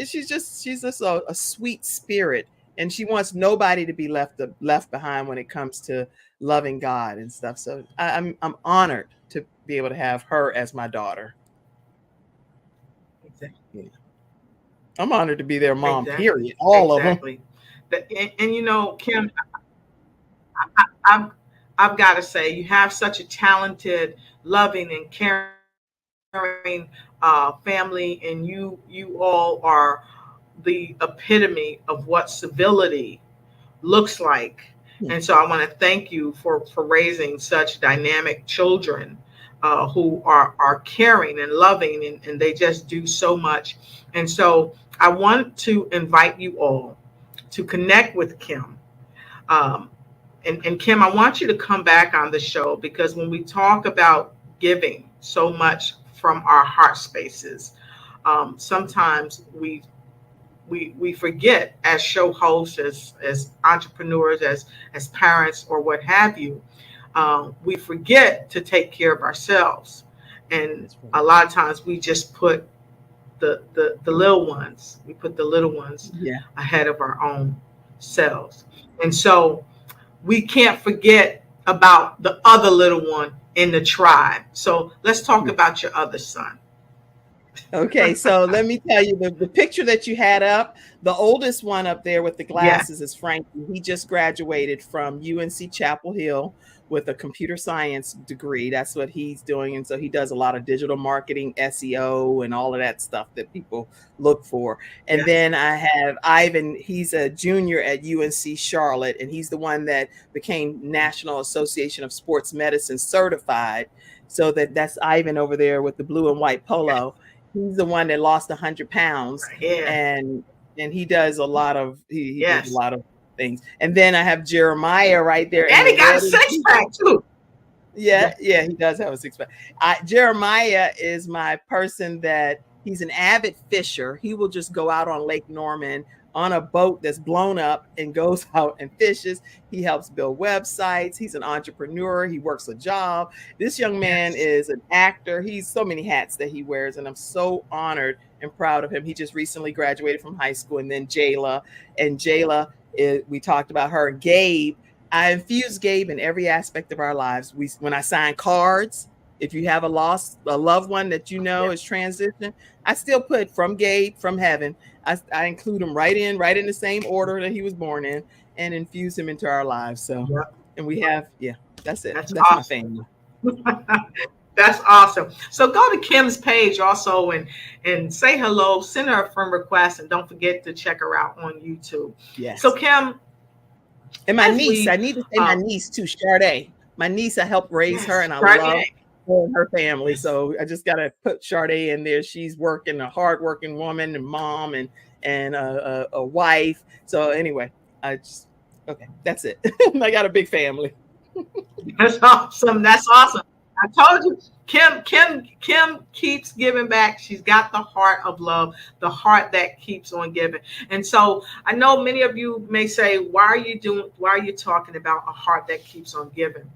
she's just a sweet spirit. and she wants nobody to be left behind when it comes to loving God and stuff. So I'm honored to be able to have her as my daughter. Exactly. Yeah. I'm honored to be their mom. Exactly. Period. All exactly. And you know, Kim, I've got to say, you have such a talented, loving, and caring family, and you all are the epitome of what civility looks like. of them. And so I want to thank you for raising such dynamic children who are caring and loving, and they just do so much. And so I want to invite you all to connect with Kim. Um, and Kim, I want you to come back on the show, because when we talk about giving so much from our heart spaces, sometimes we forget, as show hosts, as entrepreneurs, as parents, or what have you. We forget to take care of ourselves, and a lot of times we just put the little ones. We put the little ones ahead of our own selves, and so we can't forget about the other little one in the tribe. So let's talk about your other son. Okay, so let me tell you, the picture that you had up, the oldest one up there with the glasses is Frankie. He just graduated from UNC Chapel Hill with a computer science degree. That's what he's doing. And so he does a lot of digital marketing, SEO, and all of that stuff that people look for. And then I have Ivan. He's a junior at UNC Charlotte, and he's the one that became National Association of Sports Medicine certified. So that's Ivan over there with the blue and white polo. He's the one that lost 100 pounds, and he does a lot of he does a lot of things. And then I have Jeremiah right there, and he got a six pack too. Yeah, he does have a six pack. Jeremiah is my person that he's an avid fisher. He will just go out on Lake Norman on a boat that's blown up and goes out and fishes. He helps build websites. He's an entrepreneur. He works a job. This young man is an actor. He's so many hats that he wears, and I'm so honored and proud of him. He just recently graduated from high school. And then Jayla, we talked about her. Gabe, I infuse Gabe in every aspect of our lives. When I sign cards, if you have a loved one that you know is transitioning, I still put from Gabe, from heaven. I include him right in the same order that he was born in, and infuse him into our lives. So, and we have, that's it. That's awesome. My family. That's awesome. So go to Kim's page also and say hello, send her a friend request, and don't forget to check her out on YouTube. Yes. So Kim, and my niece, I need to say my niece too, Sade. My niece, I helped raise her, and I love her and her family. So I just got to put Sade in there. She's working, a hardworking woman, and mom, and a wife. So anyway, that's it. I got a big family. That's awesome. That's awesome. I told you, Kim keeps giving back. She's got the heart of love, the heart that keeps on giving. And so I know many of you may say, why are you talking about a heart that keeps on giving?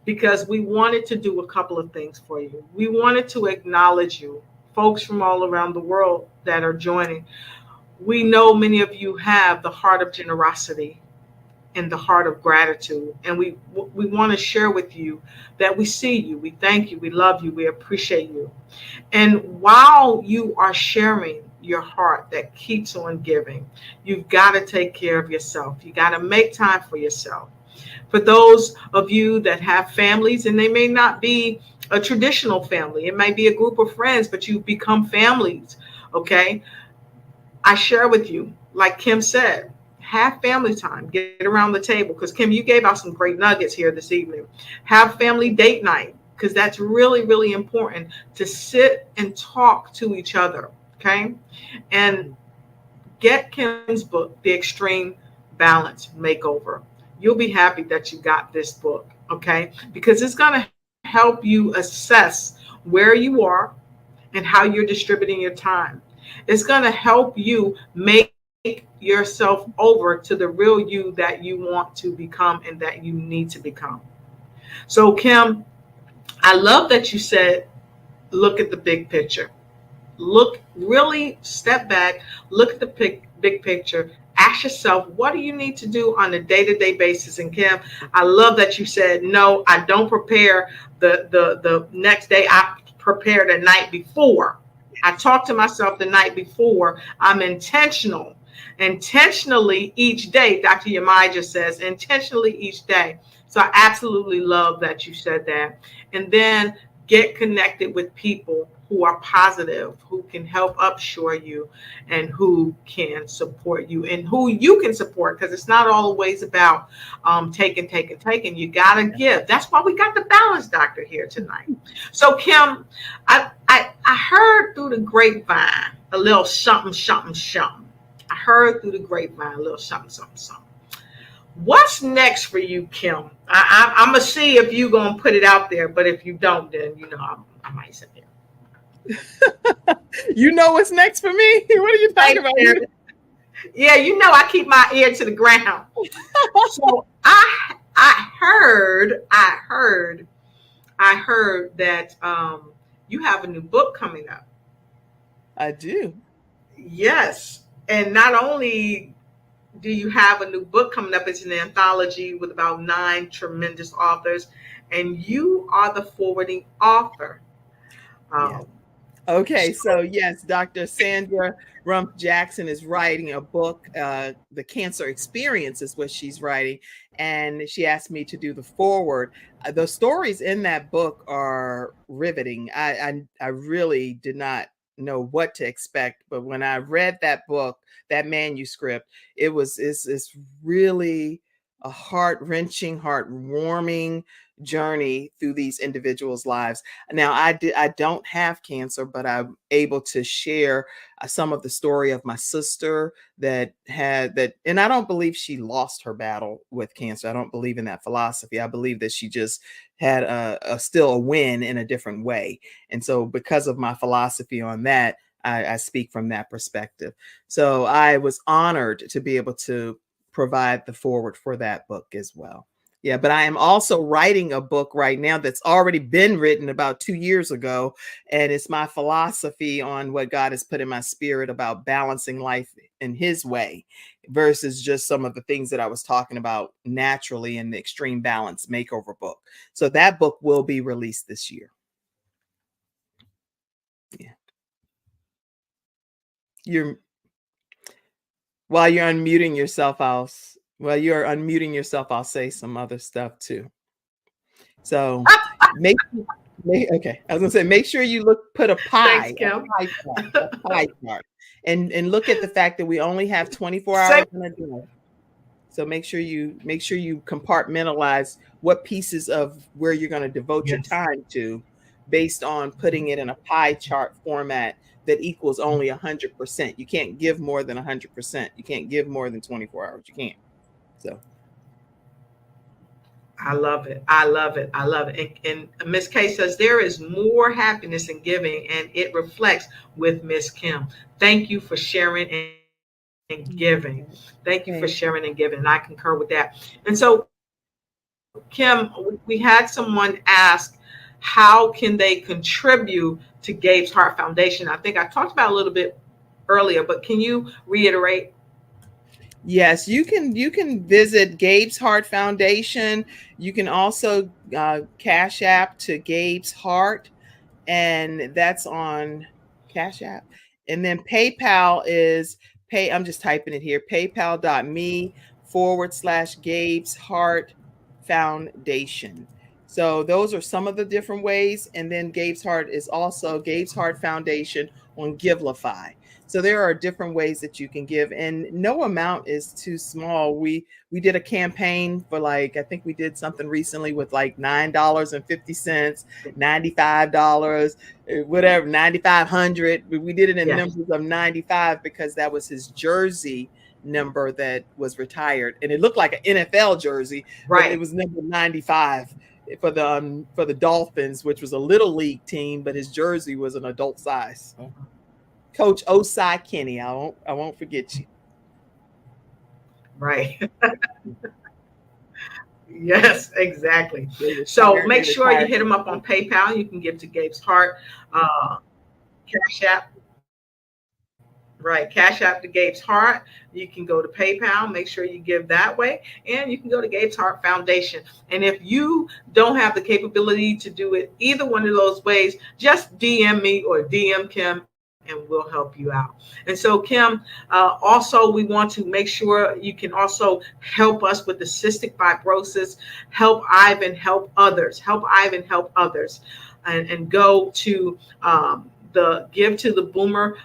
Because we wanted to do a couple of things for you. We wanted to acknowledge you, folks from all around the world that are joining. We know many of you have the heart of generosity and the heart of gratitude. And we want to share with you that we see you, we thank you, we love you, we appreciate you. And while you are sharing your heart that keeps on giving, you've got to take care of yourself. You got to make time for yourself. For those of you that have families, and they may not be a traditional family, it might be a group of friends, but you've become families, okay? I share with you, like Kim said, have family time, get around the table, because Kim, you gave out some great nuggets here this evening. Have family date night, because that's really, really important to sit and talk to each other, okay? And get Kim's book, The Extreme Balance Makeover. You'll be happy that you got this book, okay? Because it's going to help you assess where you are and how you're distributing your time. It's going to help you make yourself over to the real you that you want to become and that you need to become. So, Kim, I love that you said, look at the big picture. Really step back, look at the big picture, ask yourself, what do you need to do on a day-to-day basis? And Kim, I love that you said, no, I don't prepare the next day. I prepare the night before. I talk to myself the night before. I'm intentionally each day. Dr. Yamai just says intentionally each day. So I absolutely love that you said that. And then get connected with people who are positive, who can help upshore you, and who can support you, and who you can support, because it's not always about taking. You got to give. That's why we got the balance doctor here tonight. So Kim, I heard through the grapevine a little something. I heard through the grapevine a little something. What's next for you, Kim? I'm gonna see if you gonna put it out there, but if you don't, then I might sit there. You know what's next for me? What are you talking about? Yeah, I keep my ear to the ground. So I heard that you have a new book coming up. I do. Yes, and not only do you have a new book coming up, it's an anthology with about 9 tremendous authors, and you are the forwarding author. Yeah. Okay, so yes, Dr. Sandra Rump Jackson is writing a book. The Cancer Experience is what she's writing, and she asked me to do the forward. The stories in that book are riveting. I really did not know what to expect, but when I read that book, that manuscript, it's really a heart-wrenching, heartwarming journey through these individuals' lives. Now, I don't have cancer, but I'm able to share some of the story of my sister that had that, and I don't believe she lost her battle with cancer. I don't believe in that philosophy. I believe that she just had still a win in a different way. And so because of my philosophy on that, I speak from that perspective. So I was honored to be able to provide the forward for that book as well. Yeah, but I am also writing a book right now that's already been written about 2 years ago. And it's my philosophy on what God has put in my spirit about balancing life in his way versus just some of the things that I was talking about naturally in the Extreme Balance Makeover book. So that book will be released this year. Yeah. While you're unmuting yourself, I'll say some other stuff too. So make sure you put a pie, Thanks, a pie chart, and look at the fact that we only have 24 hours in a day. So make sure you compartmentalize what pieces of where you're going to devote your time to, based on putting it in a pie chart format that equals only 100%. You can't give more than 100%. You can't give more than 24 hours. You can't. So. I love it. And Miss K says there is more happiness in giving, and it reflects with Miss Kim. Thank you for sharing and giving. Thank you for sharing and giving. And I concur with that. And so, Kim, we had someone ask, how can they contribute to Gabe's Heart Foundation? I think I talked about it a little bit earlier, but can you reiterate? Yes, you can visit Gabe's Heart Foundation. You can also Cash App to Gabe's Heart, and that's on Cash App. And then PayPal is I'm just typing it here, paypal.me/Gabe's Heart Foundation. So those are some of the different ways. And then Gabe's Heart is also Gabe's Heart Foundation on Givelify. So there are different ways that you can give, and no amount is too small. We did a campaign for I think we did something recently with $9.50, $95, whatever, 9,500. We did it in numbers of 95 because that was his jersey number that was retired, and it looked like an NFL jersey, right? But it was number 95 for the Dolphins, which was a little league team, but his jersey was an adult size. So. Coach Osai Kenny, I won't forget you. Right. Yes, exactly. So make sure you hit him up on PayPal. You can give to Gabe's Heart, Cash App. Right. Cash App to Gabe's Heart. You can go to PayPal. Make sure you give that way. And you can go to Gabe's Heart Foundation. And if you don't have the capability to do it either one of those ways, just DM me or DM Kim and we'll help you out. And so, Kim, also, we want to make sure you can also help us with the cystic fibrosis. Help Ivan help others. Help Ivan help others. And go to the Give to the Boomer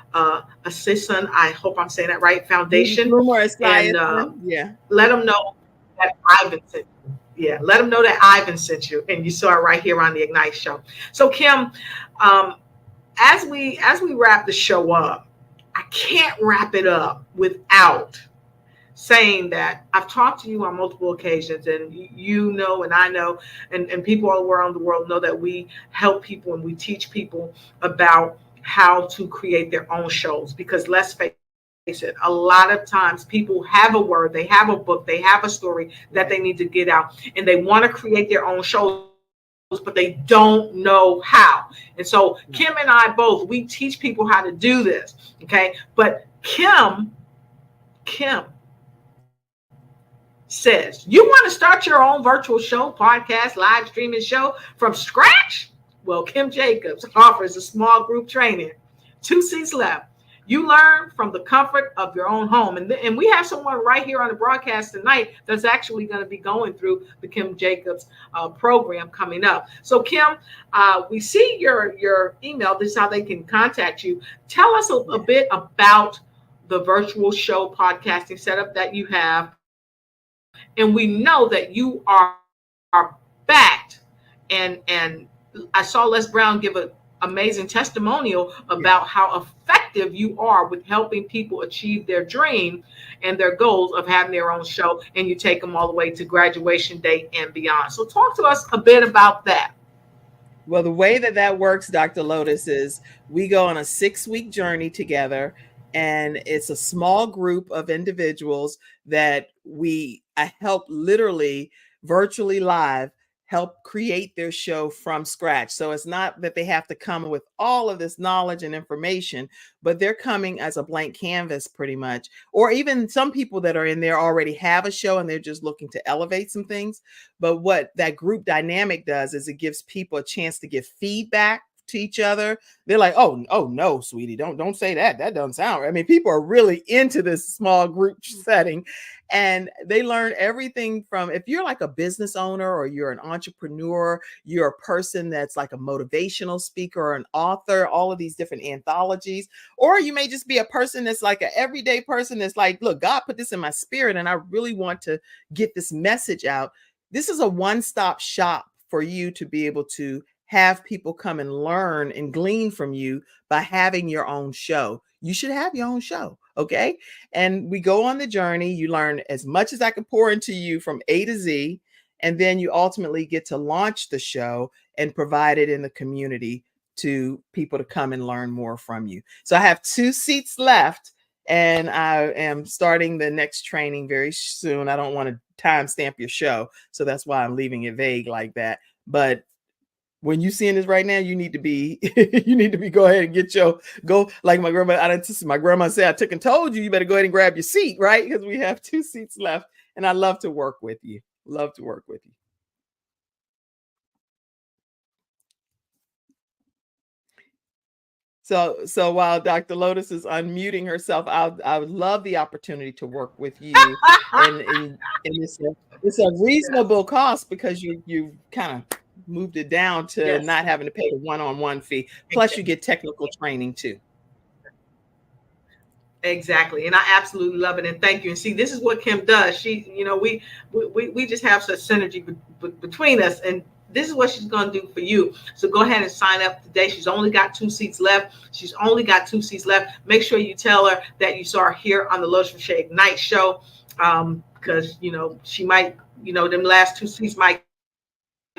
Assistant, I hope I'm saying that right, Foundation. Boomer and yeah. Let them know that Ivan sent you. Yeah, let them know that Ivan sent you, and you saw it right here on the Ignite Show. So, Kim, as we wrap the show up, I can't wrap it up without saying that I've talked to you on multiple occasions, and you know, and I know, and people all around the world know that we help people and we teach people about how to create their own shows. Because let's face it, a lot of times people have a word, they have a book, they have a story that they need to get out, and they want to create their own shows, but they don't know how. And so Kim and I both, we teach people how to do this. Okay. But Kim says, you want to start your own virtual show, podcast, live streaming show from scratch? Well, Kim Jacobs offers a small group training, 2 seats left. You learn from the comfort of your own home. And we have someone right here on the broadcast tonight that's actually going to be going through the Kim Jacobs program coming up. So, Kim, we see your email. This is how they can contact you. Tell us a bit about the virtual show podcasting setup that you have. And we know that you are backed. And I saw Les Brown give an amazing testimonial about how effective you are with helping people achieve their dream and their goals of having their own show. And you take them all the way to graduation day and beyond. So talk to us a bit about that. Well, the way that works, Dr. Lotus, is we go on a 6-week journey together. And it's a small group of individuals that I help literally virtually live help create their show from scratch. So it's not that they have to come with all of this knowledge and information, but they're coming as a blank canvas pretty much. Or even some people that are in there already have a show and they're just looking to elevate some things. But what that group dynamic does is it gives people a chance to give feedback to each other. They're like, oh no, sweetie, don't say that. That doesn't sound right. I mean, people are really into this small group setting, and they learn everything from, if you're like a business owner or you're an entrepreneur, you're a person that's like a motivational speaker or an author, all of these different anthologies, or you may just be a person that's like an everyday person that's like, look, God put this in my spirit and I really want to get this message out. This is a one-stop shop for you to be able to have people come and learn and glean from you by having your own show. You should have your own show. Okay. And we go on the journey. You learn as much as I can pour into you from A to Z. And then you ultimately get to launch the show and provide it in the community to people to come and learn more from you. So I have 2 seats left and I am starting the next training very soon. I don't want to timestamp your show. So that's why I'm leaving it vague like that. But when you seeing this right now, you need to be, go ahead and go like my grandma said, I took and told you, you better go ahead and grab your seat, right? Because we have 2 seats left and I love to work with you. Love to work with you. So while Dr. Lotus is unmuting herself, I would love the opportunity to work with you. and it's a reasonable cost because you kind of moved it down to not having to pay the one-on-one fee. Plus you get technical training too. Exactly. And I absolutely love it. And thank you. And see, this is what Kim does. She, we just have such synergy between us. And this is what she's going to do for you. So go ahead and sign up today. She's only got 2 seats left. Make sure you tell her that you saw her here on the Lotus Richée Ignite show. Because, she might, them last 2 seats might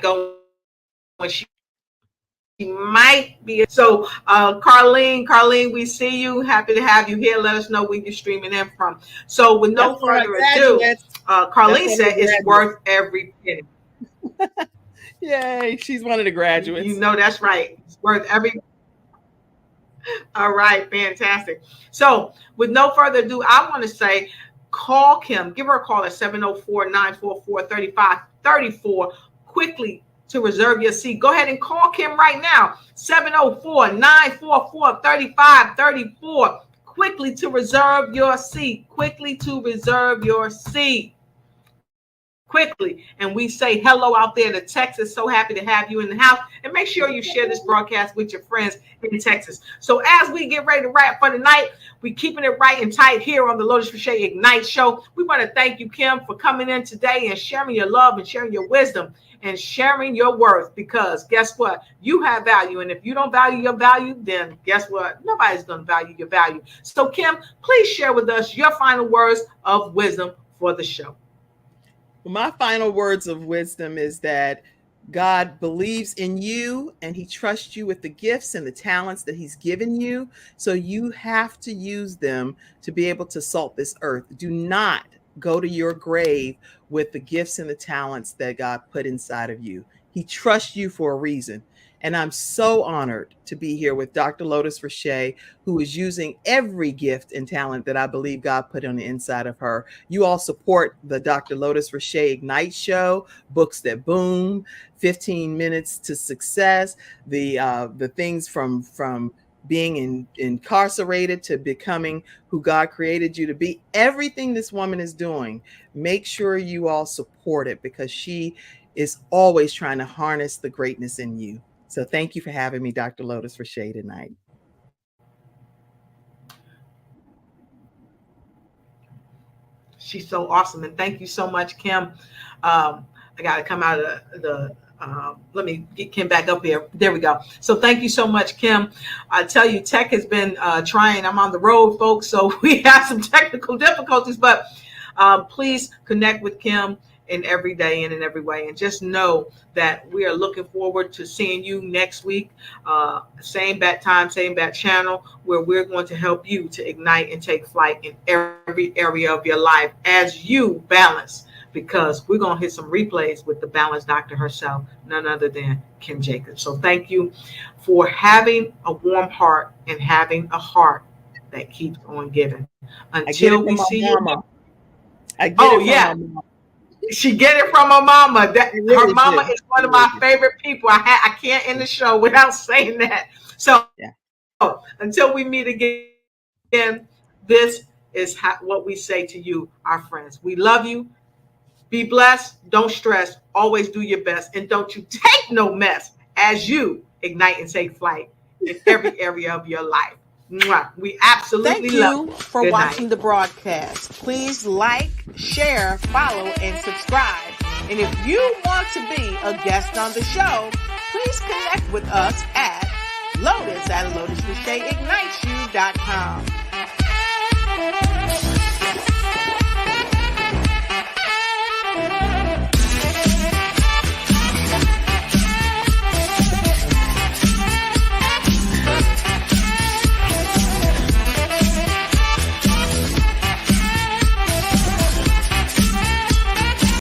go when she might be. So Carlene, we see you. Happy to have you here. Let us know where you're streaming in from. So with no further ado, Carlene said it's worth every penny. Yay, she's one of the graduates. That's right. It's worth every All right, fantastic. So with no further ado, I want to say, call Kim. Give her a call at 704-944-3534 quickly to reserve your seat. Go ahead and call Kim right now, 704-944-3534. Quickly to reserve your seat. Quickly to reserve your seat. Quickly. And we say hello out there to Texas. So happy to have you in the house. And make sure you share this broadcast with your friends in Texas. So as we get ready to wrap for the night, we're keeping it right and tight here on the Lotus Riché Ignite Show. We want to thank you, Kim, for coming in today and sharing your love and sharing your wisdom and sharing your worth, because guess what? You have value. And if you don't value your value, then guess what? Nobody's going to value your value. So Kim, please share with us your final words of wisdom for the show. My final words of wisdom is that God believes in you and he trusts you with the gifts and the talents that he's given you. So you have to use them to be able to salt this earth. Do not go to your grave with the gifts and the talents that God put inside of you. He trusts you for a reason. And I'm so honored to be here with Dr. Lotus Riché, who is using every gift and talent that I believe God put on the inside of her. You all support the Dr. Lotus Riché Ignite Show, Books That Boom, 15 Minutes to Success, the things from being incarcerated to becoming who God created you to be. Everything this woman is doing, make sure you all support it, because she is always trying to harness the greatness in you. So thank you for having me, Dr. Lotus Riché, tonight. She's so awesome. And thank you so much, Kim. I got to come out of the let me get Kim back up here. There we go. So thank you so much, Kim. I tell you, tech has been trying. I'm on the road, folks, so we have some technical difficulties, but please connect with Kim in every day and in every way. And just know that we are looking forward to seeing you next week. Same bat time, same bat channel, where we're going to help you to ignite and take flight in every area of your life as you balance, because we're going to hit some replays with the balance doctor herself, none other than Kim Jacobs. So thank you for having a warm heart and having a heart that keeps on giving. Until we see you. Oh, yeah. She get it from her mama. Her mama is one of my favorite people. I can't end the show without saying that. So until we meet again, this is what we say to you, our friends. We love you. Be blessed. Don't stress. Always do your best. And don't you take no mess as you ignite and take flight in every area of your life. We absolutely love you. Thank you for watching the broadcast. Please like, share, follow, and subscribe. And if you want to be a guest on the show, please connect with us at lotus@lotusrichéigniteyou.com.